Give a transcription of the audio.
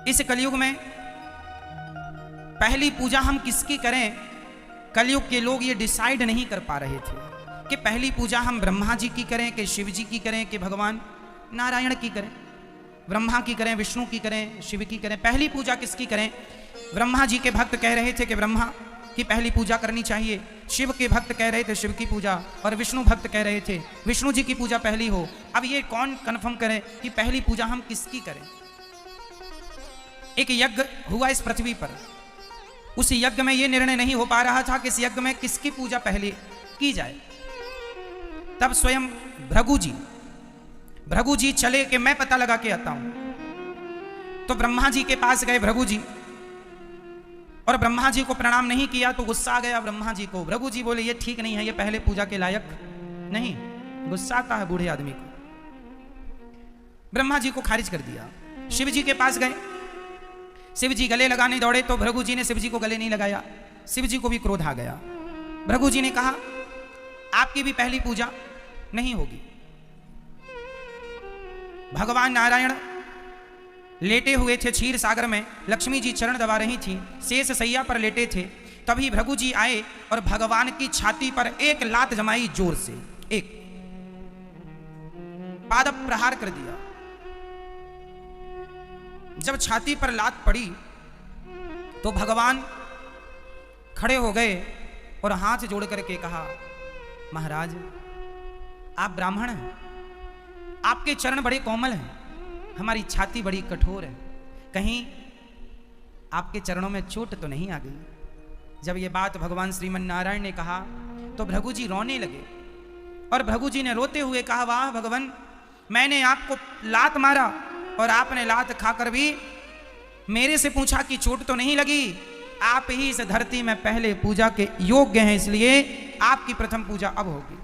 इस कलयुग में पहली पूजा हम किसकी करें, कलयुग के लोग ये डिसाइड नहीं कर पा रहे थे कि पहली पूजा हम ब्रह्मा जी की करें कि शिव जी की करें कि भगवान नारायण की करें, ब्रह्मा की करें, विष्णु की करें, शिव की करें, पहली पूजा किसकी करें। ब्रह्मा जी के भक्त कह रहे थे कि ब्रह्मा की पहली पूजा करनी चाहिए, शिव के भक्त कह रहे थे शिव की पूजा, और विष्णु भक्त कह रहे थे विष्णु जी की पूजा पहली हो। अब ये कौन कंफर्म करे कि पहली पूजा हम किसकी करें। एक यज्ञ हुआ इस पृथ्वी पर, उस यज्ञ में यह निर्णय नहीं हो पा रहा था कि इस यज्ञ में किसकी पूजा पहले की जाए। तब स्वयं भृगु जी चले कि मैं पता लगा के आता हूं। तो ब्रह्मा जी के पास गए भृगु जी, और ब्रह्मा जी को प्रणाम नहीं किया तो गुस्सा आ गया ब्रह्मा जी को। भृगु जी बोले ये ठीक नहीं है, ये पहले पूजा के लायक नहीं। गुस्सा आता है बूढ़े आदमी को। ब्रह्मा जी को खारिज कर दिया। शिव जी के पास गए, शिव जी गले लगाने दौड़े तो भृगु जी ने शिव जी को गले नहीं लगाया। शिव जी को भी क्रोध आ गया। भृगु जी ने कहा आपकी भी पहली पूजा नहीं होगी। भगवान नारायण लेटे हुए थे क्षीर सागर में, लक्ष्मी जी चरण दबा रही थी, शेष सैया पर लेटे थे। तभी भृगु जी आए और भगवान की छाती पर एक लात जमाई, जोर से एक पाद प्रहार कर दिया। जब छाती पर लात पड़ी तो भगवान खड़े हो गए और हाथ जोड़ करके कहा महाराज आप ब्राह्मण हैं, आपके चरण बड़े कोमल हैं, हमारी छाती बड़ी कठोर है, कहीं आपके चरणों में चोट तो नहीं आ गई। जब ये बात भगवान श्रीमन नारायण ने कहा तो भृगु जी रोने लगे, और भृगु जी ने रोते हुए कहा वाह भगवान, मैंने आपको लात मारा और आपने लात खाकर भी मेरे से पूछा कि चोट तो नहीं लगी। आप ही इस धरती में पहले पूजा के योग्य हैं, इसलिए आपकी प्रथम पूजा अब होगी।